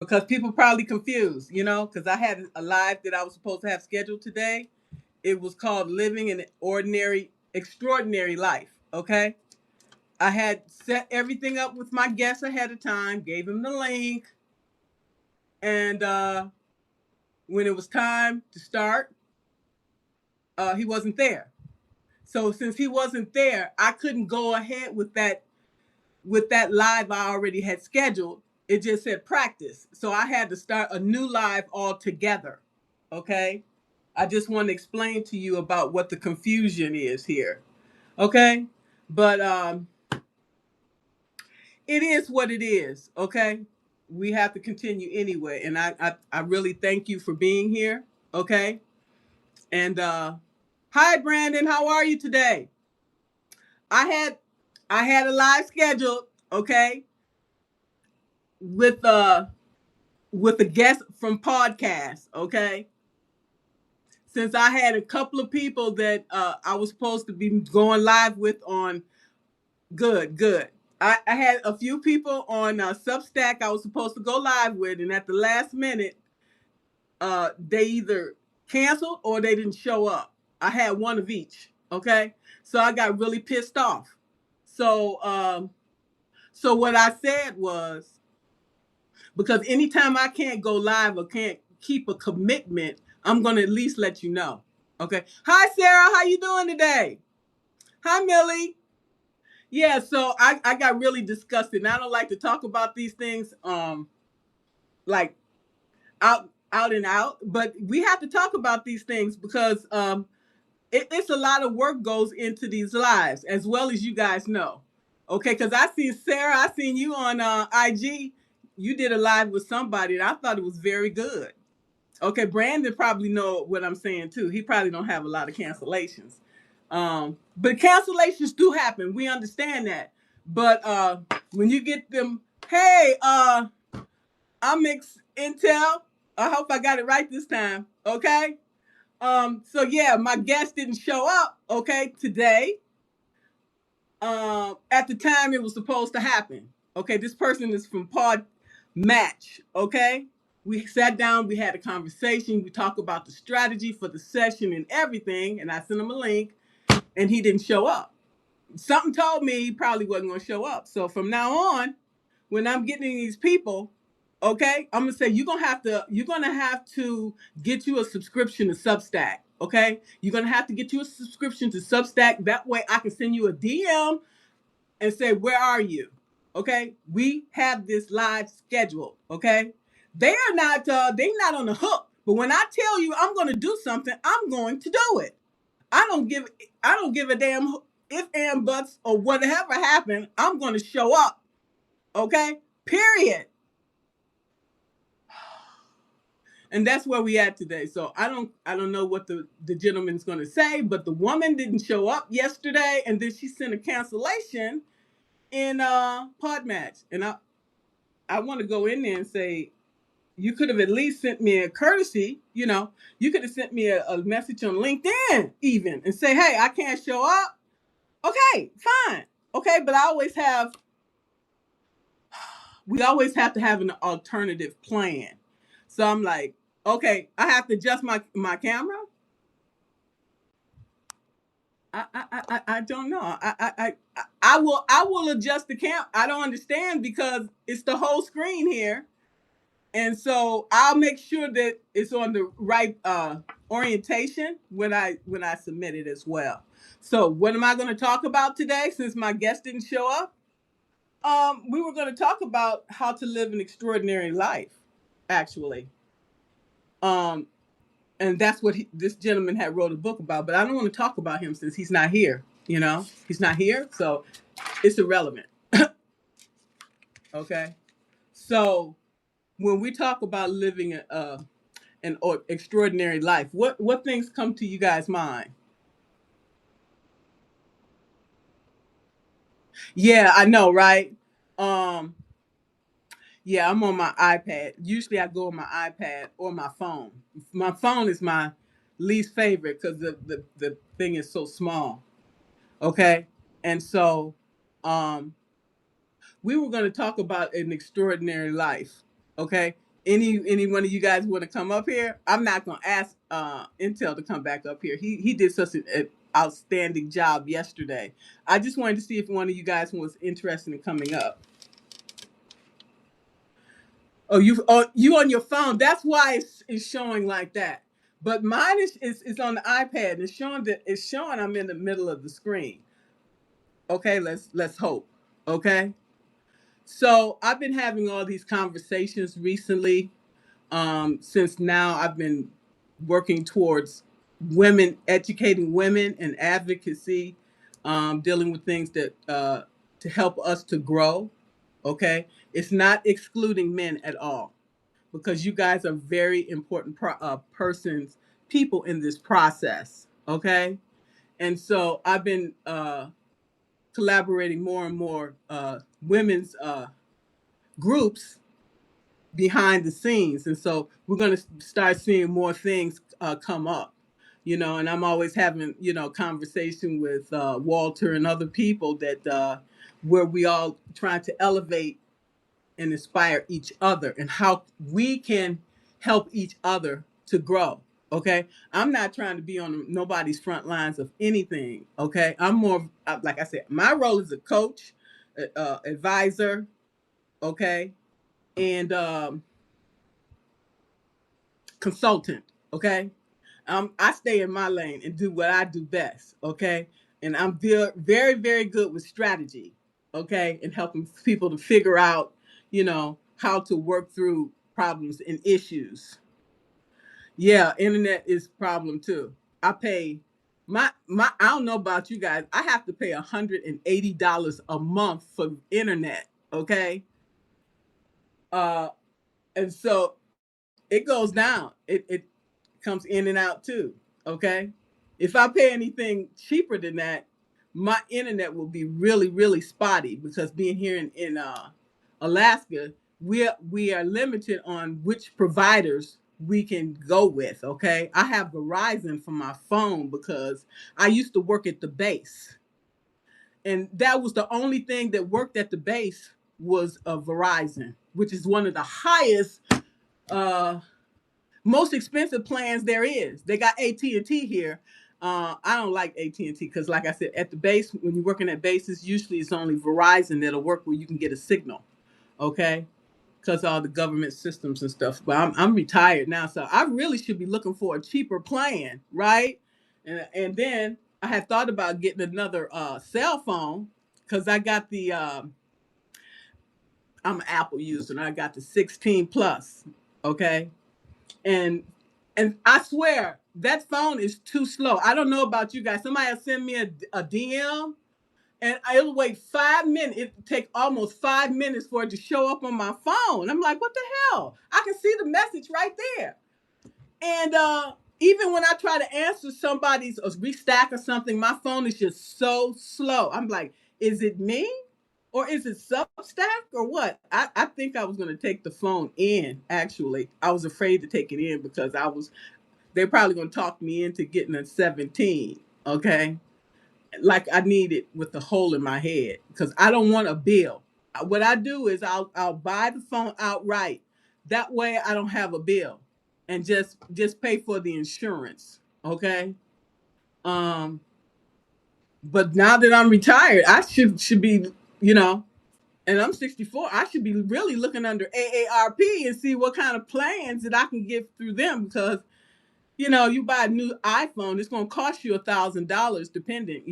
because people probably confused, because I had a live that I was supposed to have scheduled today. It was called Living an Ordinary, Extraordinary Life. Okay. I had set everything up with my guests ahead of time, gave him the link, and when it was time to start, he wasn't there. So since he wasn't there, I couldn't go ahead with that live I already had scheduled. It just said practice. So I had to start a new live altogether. Okay? I just want to explain to you about what the confusion is here. Okay? But it is what it is. Okay? We have to continue anyway. And I really thank you for being here. Okay? And hi Brandon, how are you today? I had I had a live scheduled, okay, with with a guest from podcast, okay? Since I had a couple of people that I was supposed to be going live with on good. I had a few people on Substack I was supposed to go live with, and at the last minute, they either canceled or they didn't show up. I had one of each, okay? So I got really pissed off. So so what I said was, because anytime I can't go live or can't keep a commitment, I'm gonna at least let you know. Okay. Hi Sarah, how you doing today? Hi Millie. Yeah, so I got really disgusted. And I don't like to talk about these things like out and out, but we have to talk about these things because it's a lot of work goes into these lives, as well as you guys know. Okay, because I seen Sarah, I seen you on IG. You did a live with somebody, and I thought it was very good. Okay, Brandon probably know what I'm saying too. He probably don't have a lot of cancellations, but cancellations do happen. We understand that. But when you get them, hey, I'm Mix Intel. I hope I got it right this time. Okay. So yeah, my guest didn't show up, okay, today. At the time it was supposed to happen. Okay, this person is from Pod Match, okay? We sat down, we had a conversation, we talked about the strategy for the session and everything, and I sent him a link, and he didn't show up. Something told me he probably wasn't gonna show up. So from now on, when I'm getting these people, okay, I'm gonna say you're gonna have to get you a subscription to Substack. Okay, you're gonna have to get you a subscription to Substack. That way, I can send you a DM and say, "Where are you?" Okay, we have this live scheduled. Okay, they're not on the hook. But when I tell you I'm gonna do something, I'm going to do it. I don't give I don't give a damn if and buts or whatever happened. I'm gonna show up. Okay, period. And that's where we at today. So I don't know what the gentleman's going to say, but the woman didn't show up yesterday, and then she sent a cancellation in Podmatch, and I want to go in there and say, you could have at least sent me a courtesy. You could have sent me a message on LinkedIn even and say, hey, I can't show up. Okay, fine. Okay, but we always have to have an alternative plan. So I'm like, okay, I have to adjust my camera. I don't know. I will adjust the cam. I don't understand because it's the whole screen here, and so I'll make sure that it's on the right orientation when I submit it as well. So what am I going to talk about today? Since my guest didn't show up, we were going to talk about how to live an extraordinary life. Actually, um, and that's what this gentleman had wrote a book about. But I don't want to talk about him since he's not here. He's not here, so it's irrelevant. Okay, so when we talk about living an extraordinary life, what things come to you guys' mind? Yeah, I know, right? Um, yeah, I'm on my iPad. Usually, I go on my iPad or my phone. My phone is my least favorite because the thing is so small. Okay, and so um, we were going to talk about an extraordinary life. Okay, Any one of you guys want to come up here? I'm not gonna ask Intel to come back up here. He did such an outstanding job yesterday. I just wanted to see if one of you guys was interested in coming up. You on your phone. That's why it's showing like that. But mine is on the iPad. It's showing I'm in the middle of the screen. Okay, let's hope. Okay. So I've been having all these conversations recently, since now I've been working towards women, educating women and advocacy, dealing with things that to help us to grow. Okay, it's not excluding men at all, because you guys are very important persons, people in this process. Okay, and so I've been collaborating more and more women's groups behind the scenes, and so we're going to start seeing more things come up, and I'm always having conversation with Walter and other people that where we all trying to elevate and inspire each other, and how we can help each other to grow. Okay, I'm not trying to be on nobody's front lines of anything. Okay, I'm more like I said, my role is a coach, advisor. Okay, and consultant. Okay, I stay in my lane and do what I do best. Okay, and I'm very, very good with strategy. Okay, and helping people to figure out, how to work through problems and issues. Yeah, internet is a problem too. I pay my I don't know about you guys. I have to pay $180 a month for internet. Okay, uh, and so it goes down. It comes in and out too. Okay. If I pay anything cheaper than that, my internet will be really, really spotty, because being here in Alaska, we are limited on which providers we can go with. Okay. I have Verizon for my phone because I used to work at the base. And that was the only thing that worked at the base was a Verizon, which is one of the highest uh most expensive plans there is. They got AT&T here. I don't like AT&T because, like I said, at the base, when you're working at bases, usually it's only Verizon that'll work where you can get a signal. Okay, because all the government systems and stuff. But I'm retired now, so I really should be looking for a cheaper plan, right? And then I had thought about getting another cell phone, because I got the I'm an Apple user, and I got the 16 plus. Okay, and I swear that phone is too slow. I don't know about you guys. Somebody will send me a DM, and it'll wait 5 minutes. It take almost 5 minutes for it to show up on my phone. I'm like, what the hell? I can see the message right there. And even when I try to answer somebody's or restack or something, my phone is just so slow. I'm like, is it me? Or is it Substack or what? I think I was going to take the phone in, actually. I was afraid to take it in because they're probably going to talk me into getting a 17, okay? Like I need it with the hole in my head, because I don't want a bill. What I do is I'll buy the phone outright. That way I don't have a bill, and just pay for the insurance, okay? Um, but now that I'm retired, I should be, you know, and I'm 64, I should be really looking under AARP and see what kind of plans that I can get through them, because you buy a new iPhone, it's going to cost you $1,000 depending,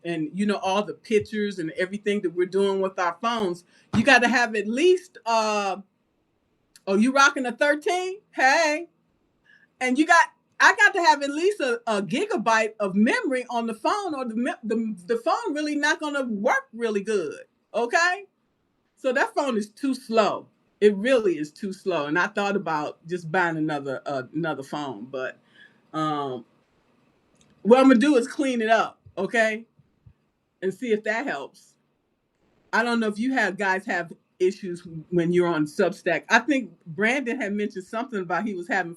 and all the pictures and everything that we're doing with our phones. You got to have at least oh, you rocking a 13? Hey, and I got to have at least a gigabyte of memory on the phone, or the phone really not going to work really good. Okay, so that phone is too slow. It really is too slow, and I thought about just buying another phone, but um, what I'm gonna do is clean it up, okay, and see if that helps. I don't know if you guys have issues when you're on Substack. I think Brandon had mentioned something about he was having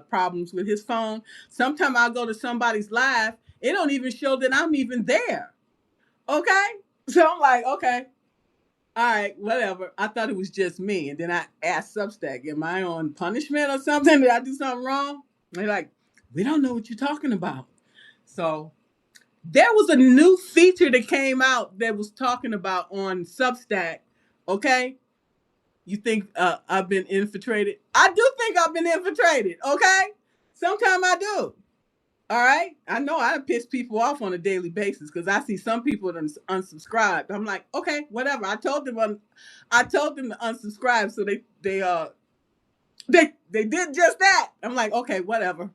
problems with his phone. Sometimes I'll go to somebody's live, it don't even show that I'm even there. Okay, so I'm like, okay, right, whatever. I thought it was just me. And then I asked Substack, am I on punishment or something? Did I do something wrong? They're like, we don't know what you're talking about. So there was a new feature that came out that was talking about on Substack. Okay. You think I've been infiltrated? I do think I've been infiltrated. Okay. Sometimes I do. All right. I know I piss people off on a daily basis because I see some people that unsubscribed. I'm like, okay, whatever. I told them to unsubscribe, so they did just that. I'm like, okay, whatever.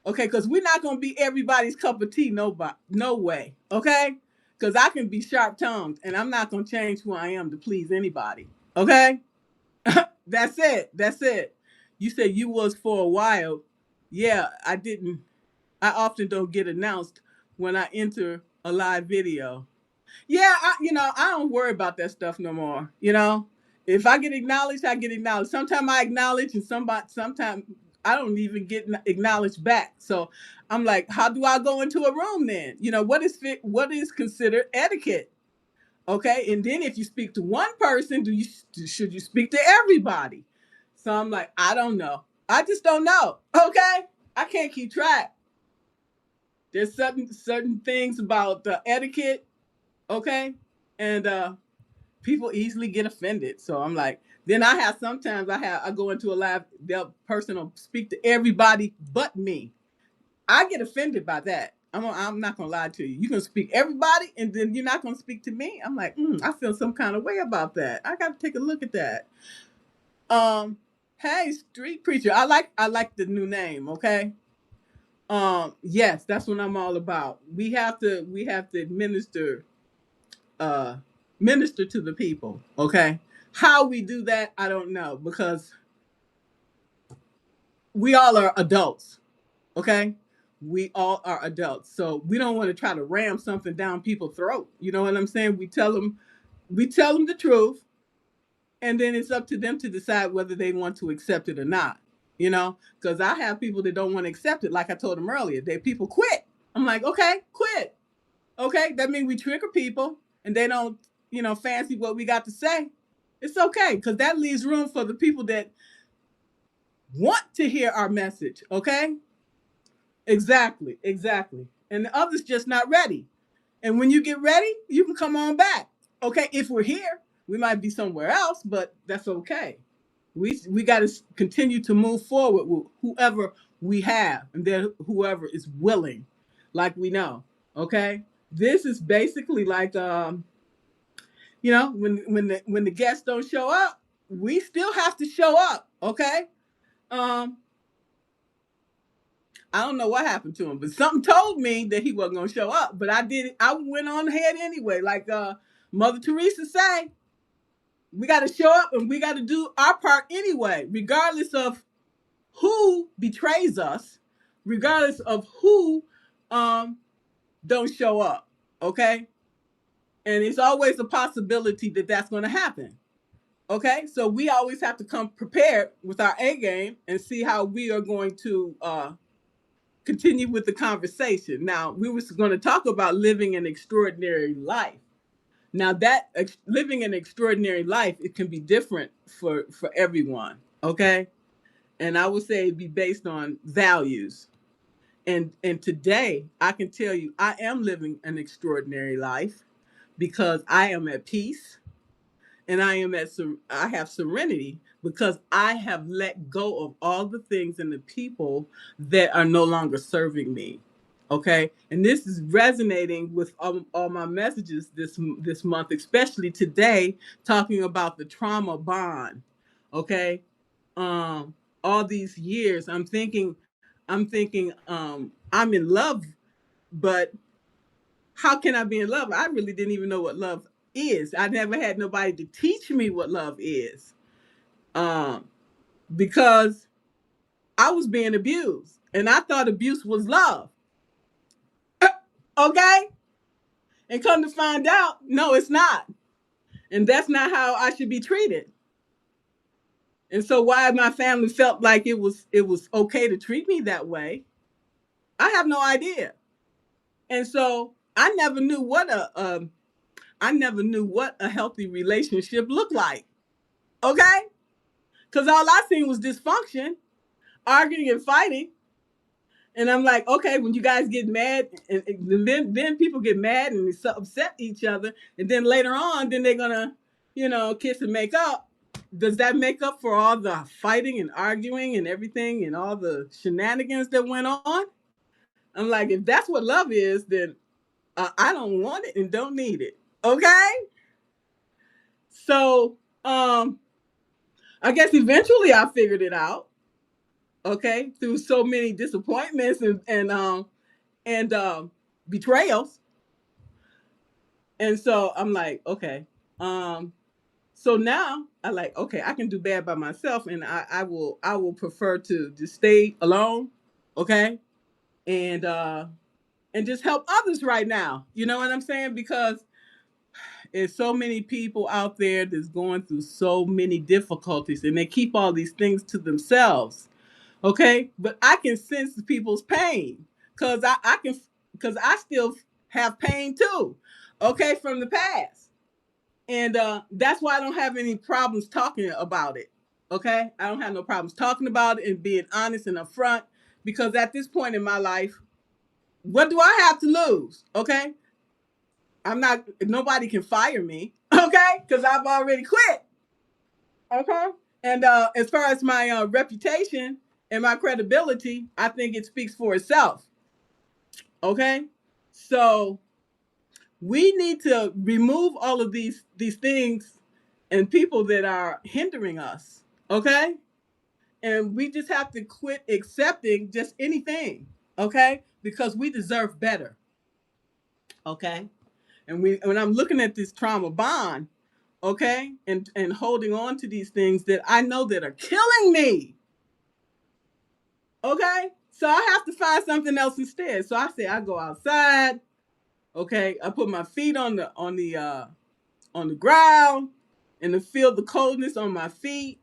Okay, because we're not gonna be everybody's cup of tea. No way. Okay, because I can be sharp tongued, and I'm not gonna change who I am to please anybody. Okay, that's it. That's it. You said you was for a while. Yeah, I didn't. I often don't get announced when I enter a live video. Yeah, I don't worry about that stuff no more. If I get acknowledged, I get acknowledged. Sometimes I acknowledge, and sometimes I don't even get acknowledged back. So I'm like, how do I go into a room then? What is considered etiquette? Okay, and then if you speak to one person, should you speak to everybody? So I'm like, I don't know. I just don't know. Okay, I can't keep track. There's certain things about the etiquette, okay, and people easily get offended. So I'm like, then I go into a live, the person will speak to everybody but me. I get offended by that. I'm not gonna lie to you. You can speak everybody, and then you're not gonna speak to me. I'm like, I feel some kind of way about that. I got to take a look at that. Um, hey, street preacher. I like the new name. Okay. Yes, that's what I'm all about. We have to uh minister to the people. Okay. How we do that, I don't know, because we all are adults. Okay. We all are adults. So we don't want to try to ram something down people's throat. You know what I'm saying? We tell them the truth, and then it's up to them to decide whether they want to accept it or not. Because I have people that don't want to accept it. Like I told them earlier, people quit. I'm like, okay, quit. Okay, that means we trigger people, and they don't, fancy what we got to say. It's okay, because that leaves room for the people that want to hear our message. Okay, exactly, exactly. And the others just not ready. And when you get ready, you can come on back. Okay, if we're here, we might be somewhere else, but that's okay. We got to continue to move forward with whoever we have, and then whoever is willing, like we know. Okay, this is basically like when the guests don't show up, we still have to show up. Okay, um, I don't know what happened to him, but something told me that he wasn't gonna show up. But I did. I went on ahead anyway. Like Mother Teresa say, we got to show up and we got to do our part anyway, regardless of who betrays us, regardless of who um don't show up. Okay, and it's always a possibility that that's going to happen. Okay, so we always have to come prepared with our A game and see how we are going to continue with the conversation. Now, we were going to talk about living an extraordinary life. Now, that living an extraordinary life, it can be different for everyone. Okay, and I would say it'd be based on values. And today, I can tell you, I am living an extraordinary life because I am at peace, and I have serenity because I have let go of all the things and the people that are no longer serving me. Okay, and this is resonating with all my messages this month, especially today, talking about the trauma bond. Okay, um, all these years, I'm thinking, I'm in love, but how can I be in love? I really didn't even know what love is. I never had nobody to teach me what love is, um, because I was being abused, and I thought abuse was love. Okay, and come to find out, no, it's not, and that's not how I should be treated. And so, why my family felt like it was okay to treat me that way, I have no idea. And so, I never knew what I never knew what a healthy relationship looked like. Okay? Because all I seen was dysfunction, arguing and fighting. And I'm like, okay, when you guys get mad, and then people get mad and so upset each other, and then later on, then they're gonna, kiss and make up. Does that make up for all the fighting and arguing and everything and all the shenanigans that went on? I'm like, if that's what love is, then I don't want it and don't need it. Okay, so I guess eventually I figured it out. Okay, through so many disappointments and betrayals. And so I'm like, okay. So now I like, okay, I can do bad by myself, and I will prefer to just stay alone, okay, and just help others right now. You know what I'm saying? Because there's so many people out there that's going through so many difficulties, and they keep all these things to themselves. Okay, but I can sense people's pain because I can because I still have pain too. Okay, from the past, and that's why I don't have any problems talking about it. Okay, I don't have no problems talking about it and being honest and upfront because at this point in my life, what do I have to lose? Okay, I'm not. Nobody can fire me. Okay, because I've already quit. Okay. And as far as my reputation and my credibility, I think it speaks for itself. Okay. So we need to remove all of these things and people that are hindering us. Okay. And we just have to quit accepting just anything. Okay. Because we deserve better. Okay. And when I'm looking at this trauma bond, okay, and holding on to these things that I know that are killing me. Okay, so I have to find something else instead. So I say I go outside. Okay, I put my feet on the ground and to feel the coldness on my feet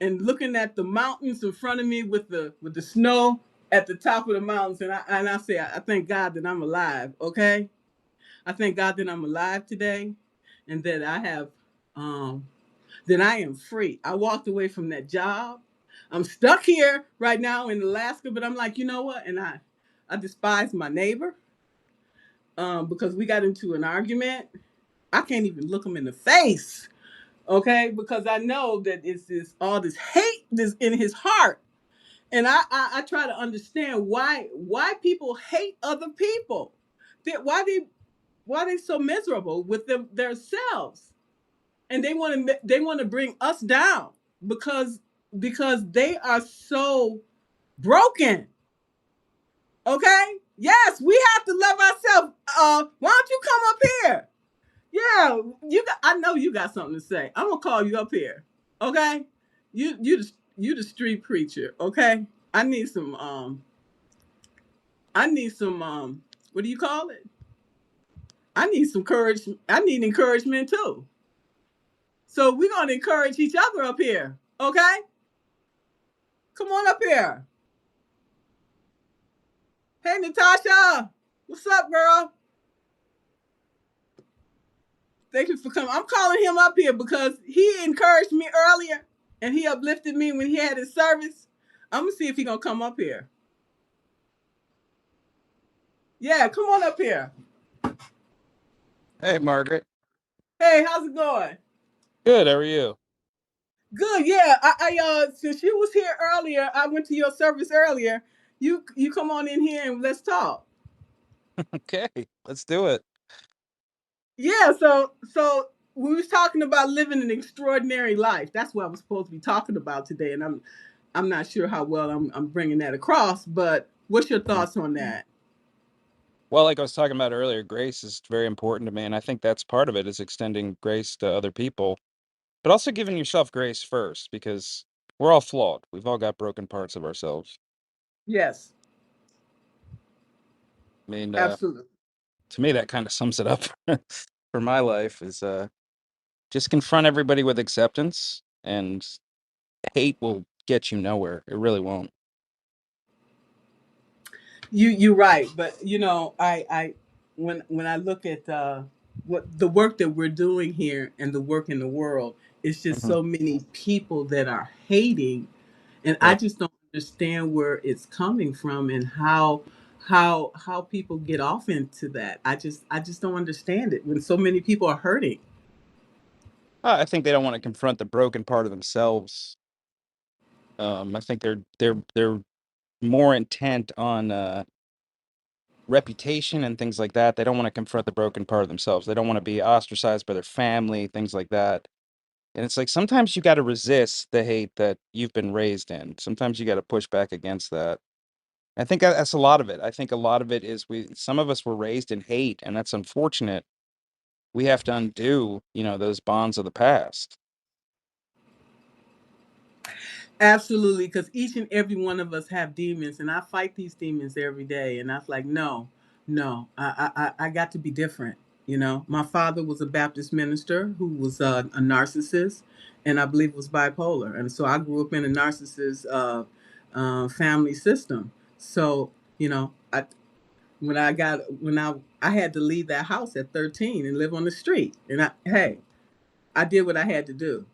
and looking at the mountains in front of me with the snow at the top of the mountains, and I say I thank God that I'm alive. Okay, I thank God that I'm alive today, and that um that I am free. I walked away from that job. I'm stuck here right now in Alaska, but I'm like, you know what? And I despise my neighbor because we got into an argument. I can't even look him in the face, okay? Because I know that it's this all this hate that's in his heart, and I try to understand why people hate other people, why they so miserable with themselves, and they want to bring us down because they are so broken. Okay? Yes, we have to love ourselves. Why don't you come up here? Yeah, I know you got something to say. I'm gonna call you up here. Okay? You the street preacher. Okay? I need some what do you call it? I need some courage. I need encouragement too. So we're gonna encourage each other up here. Okay? Come on up here. Hey, Natasha. What's up, girl? Thank you for coming. I'm calling him up here because he encouraged me earlier and he uplifted me when he had his service. I'm going to see if he's going to come up here. Yeah, come on up here. Hey, Margaret. Hey, how's it going? Good. How are you? Good, yeah. Since you was here earlier, I went to your service earlier. You come on in here and let's talk. Okay, let's do it. Yeah, so we was talking about living an extraordinary life. That's what I was supposed to be talking about today, and I'm not sure how well I'm bringing that across. But what's your Mhm. thoughts on that? Well, like I was talking about earlier, grace is very important to me, and I think that's part of it is extending grace to other people, but also giving yourself grace first because we're all flawed. We've all got broken parts of ourselves. Yes, I mean, absolutely. to me, that kind of sums it up for my life is just confront everybody with acceptance, and hate will get you nowhere. It really won't. You're right, but you know, I when I look at what the work that we're doing here and the work in the world, it's just Mhm. so many people that are hating, and I Right. just don't understand where it's coming from and how people get off into that. I just don't understand it when so many people are hurting. I think they don't want to confront the broken part of themselves. I think they're more intent on reputation and things like that. They don't want to confront the broken part of themselves. They don't want to be ostracized by their family, things like that. And it's like sometimes you got to resist the hate that you've been raised in. Sometimes you got to push back against that. I think that's a lot of it. I think a lot of it is some of us were raised in hate, and that's unfortunate. We have to undo, those bonds of the past. Absolutely, because each and every one of us have demons, and I fight these demons every day. And I was like, no, no, I got to be different. My father was a Baptist minister who was a narcissist, and I believe was bipolar, and so I grew up in a narcissist family system. So when I had to leave that house at 13 and live on the street, and I did what I had to do.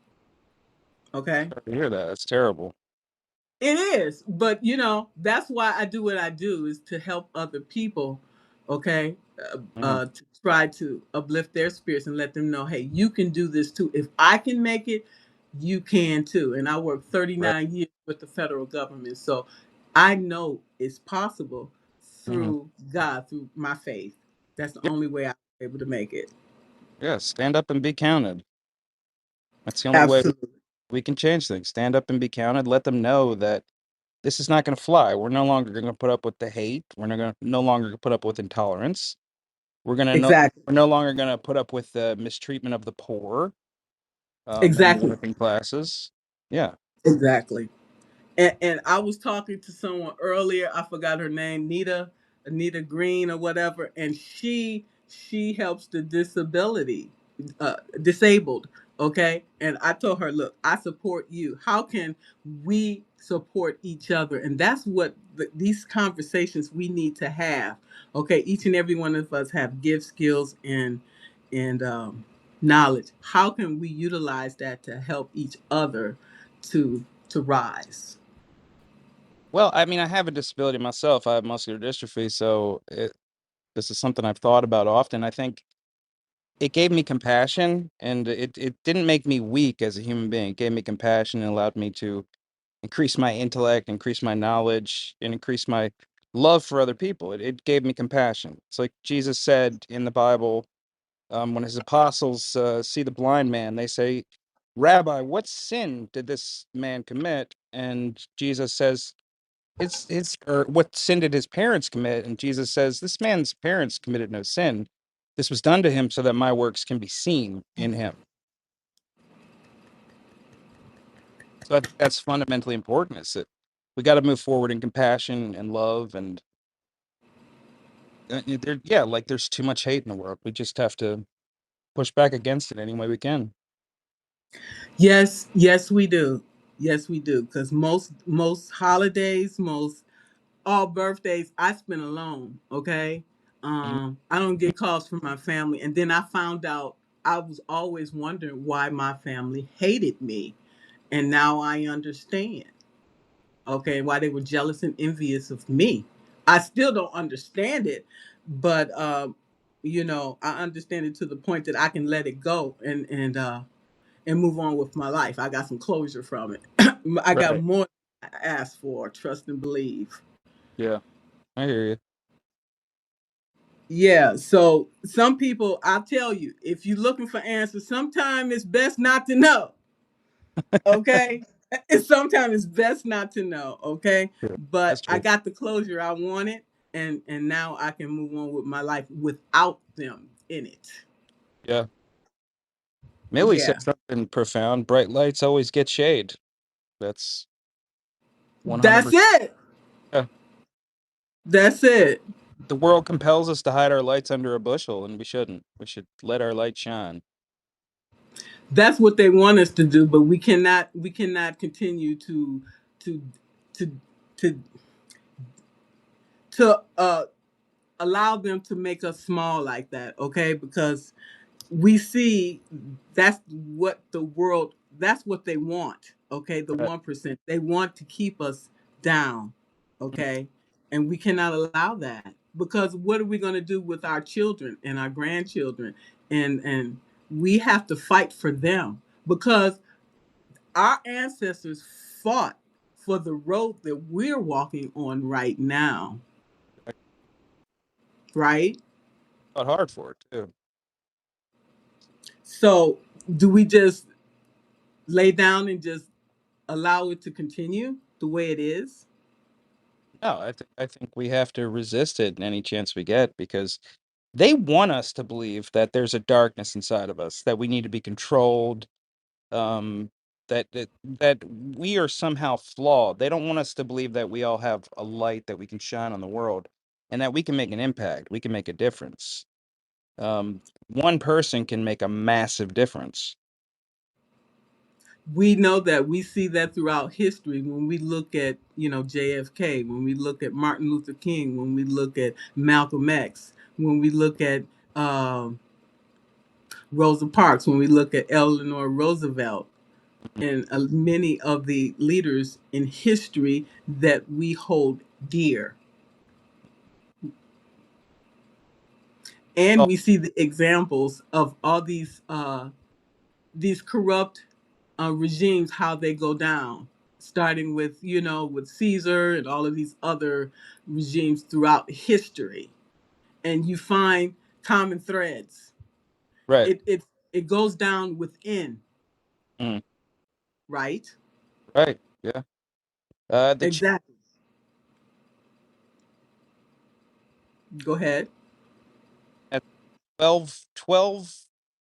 Okay. Sorry to hear that. That's terrible. It is, but that's why I do what I do is to help other people, okay? Mhm. To try to uplift their spirits and let them know, hey, you can do this too. If I can make it, you can too. And I worked Right. 39 years with the federal government, so I know it's possible Mhm. through God, through my faith. That's the Yeah, only way I'm able to make it. yeah, stand up and be counted. That's the only way Absolutely, we can change things. Stand up and be counted. Let them know that this is not going to fly. We're no longer going to put up with the hate. We're not going to no longer put up with intolerance. exactly, We're no longer going to put up with the mistreatment of the poor, and the exactly, working classes. Yeah. exactly. And I was talking to someone earlier. I forgot her name, Anita Green or whatever, and she helps the disabled. Okay, and I told her, look, I support you. How can we support each other? And that's what these conversations we need to have. Okay, each and every one of us have gifts, skills, and knowledge. How can we utilize that to help each other to rise? Well, I mean, I have a disability myself. I have muscular dystrophy, so this is something I've thought about often. I think it gave me compassion, and it didn't make me weak as a human being. It gave me compassion and allowed me to increase my intellect, increase my knowledge, and increase my love for other people. It gave me compassion. It's like Jesus said in the Bible, when his apostles see the blind man, they say, "Rabbi, what sin did this man commit?" And Jesus says, "It's his, or what sin did his parents commit?" And Jesus says, "This man's parents committed no sin. This was done to him so that my works can be seen in him." So I think that's fundamentally important. Is that we got to move forward in compassion and love, and yeah, like there's too much hate in the world. We just have to push back against it any way we can. Yes, yes, we do. Yes, we do. Because most holidays, most all birthdays, I spend alone. Okay, Mhm. I don't get calls from my family, and then I found out I was always wondering why my family hated me, and now I understand. Okay, why they were jealous and envious of me. I still don't understand it, but I understand it to the point that I can let it go and move on with my life. I got some closure from it. I got Right. more than I asked for. Trust and believe. Yeah, I hear you. Yeah. So some people, I'll tell you, if you're looking for answers, sometimes it's best not to know. Okay. And sometimes it's best not to know. Okay. Yeah, But that's I true. got the closure I wanted, and now I can move on with my life without them in it. Yeah. Millie said Yeah. something profound. Bright lights always get shade. That's That's 100%. it. Yeah. That's it. The world compels us to hide our lights under a bushel, and we shouldn't. We should let our light shine. That's what they want us to do, but we cannot continue to to to to allow them to make us small like that, okay? Because we see that's what the world, that's what they want, okay? The Right. 1%, they want to keep us down, Mm. okay? And we cannot allow that, because what are we going to do with our children and our grandchildren? And we have to fight for them, because our ancestors fought for the road that we're walking on right now, I right? fought hard for it too. So do we just lay down and just allow it to continue the way it is? No, I think we have to resist it in any chance we get because they want us to believe that there's a darkness inside of us, that we need to be controlled, that we are somehow flawed. They don't want us to believe that we all have a light that we can shine on the world and that we can make an impact, we can make a difference. One person can make a massive difference. We know that, we see that throughout history when we look at, JFK, when we look at Martin Luther King, when we look at Malcolm X, when we look at Rosa Parks, when we look at Eleanor Roosevelt, Mhm. and many of the leaders in history that we hold dear. And Oh, we see the examples of all these corrupt regimes, how they go down, starting with, with Caesar and all of these other regimes throughout history. And you find common threads. right. It goes down within, Mm, right? right. Yeah. The Exactly. Go ahead. at 12,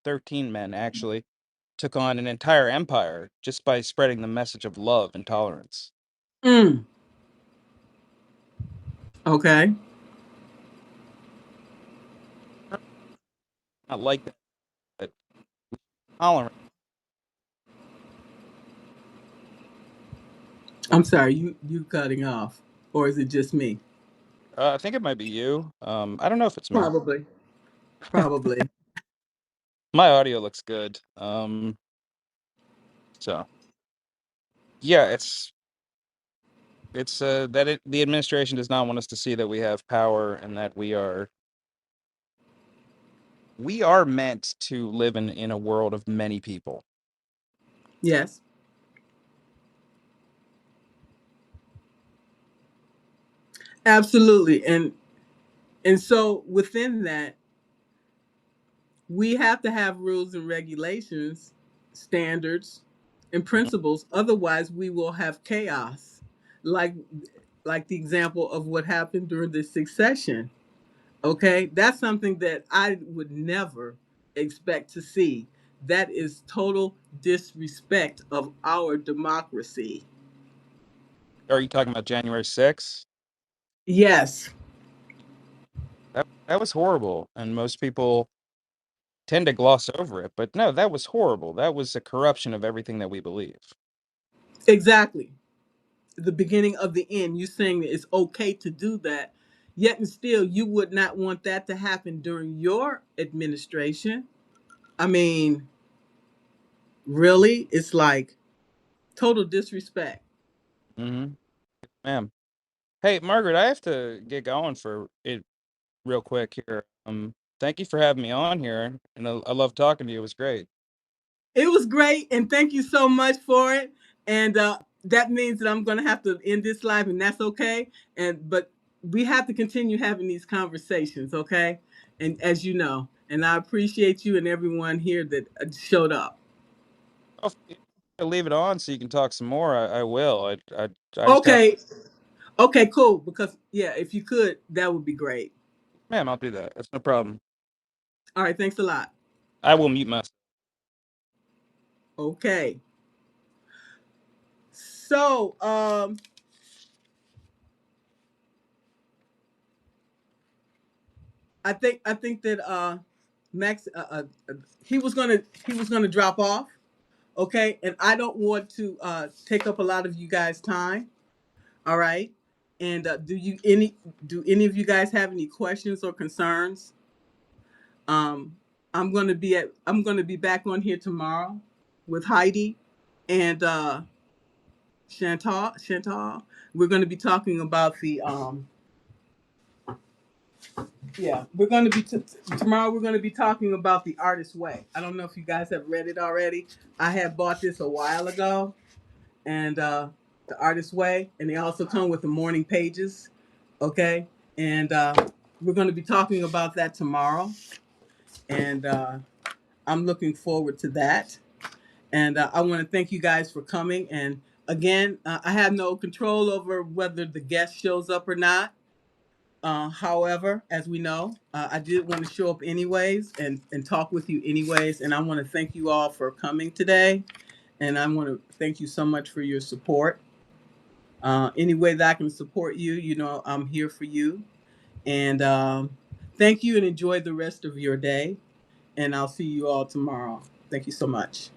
13 men actually took on an entire empire just by spreading the message of love and tolerance. Mm, okay. Not like that, but tolerant. I'm sorry, you cutting off, or is it just me? I think it might be you. I don't know if it's me. Probably. Probably. My audio looks good. So yeah, it's that the administration does not want us to see that we have power and that we are meant to live in a world of many people. Yes. Absolutely. And so within that, we have to have rules and regulations, standards, and principles. Otherwise, we will have chaos, like like the example of what happened during the succession. Okay, that's something that I would never expect to see. That is total disrespect of our democracy. Are you talking about January 6th? Yes, That was horrible, and most people tend to gloss over it. But no, that was horrible. That was a corruption of everything that we believe. exactly. The beginning of the end. You saying that it's okay to do that, yet and still you would not want that to happen during your administration. I mean, really? It's like total disrespect. Mm-hmm. Ma'am. Hey, Margaret, I have to get going for it real quick here. Thank you for having me on here, and I love talking to you. It was great. It was great, and thank you so much for it. And that means that I'm going to have to end this live, and that's okay. And but we have to continue having these conversations, okay? And as you know, and I appreciate you and everyone here that showed up. Oh, if you to leave it on so you can talk some more, I will. I just have, Okay, okay, cool. Because yeah, if you could, that would be great. ma'am, I'll do that. That's no problem. All right, thanks a lot. I will mute myself. Okay. So, I think that Max he was gonna drop off. Okay, and I don't want to take up a lot of you guys' time. All right, And do any of you guys have any questions or concerns? Um, I'm gonna be back on here tomorrow with Heidi and Chantal. We're gonna be talking about the yeah, we're going to be tomorrow. We're going to be talking about the Artist's Way. I don't know if you guys have read it already. I had bought this a while ago, and the Artist's Way, and they also come with the morning pages. Okay, and we're going to be talking about that tomorrow, and I'm looking forward to that. And I want to thank you guys for coming. And again, I have no control over whether the guest shows up or not. However, as we know, I did want to show up anyways and talk with you anyways. And I want to thank you all for coming today. And I want to thank you so much for your support. Any way that I can support you, you know, I'm here for you. And thank you and enjoy the rest of your day. And I'll see you all tomorrow. Thank you so much.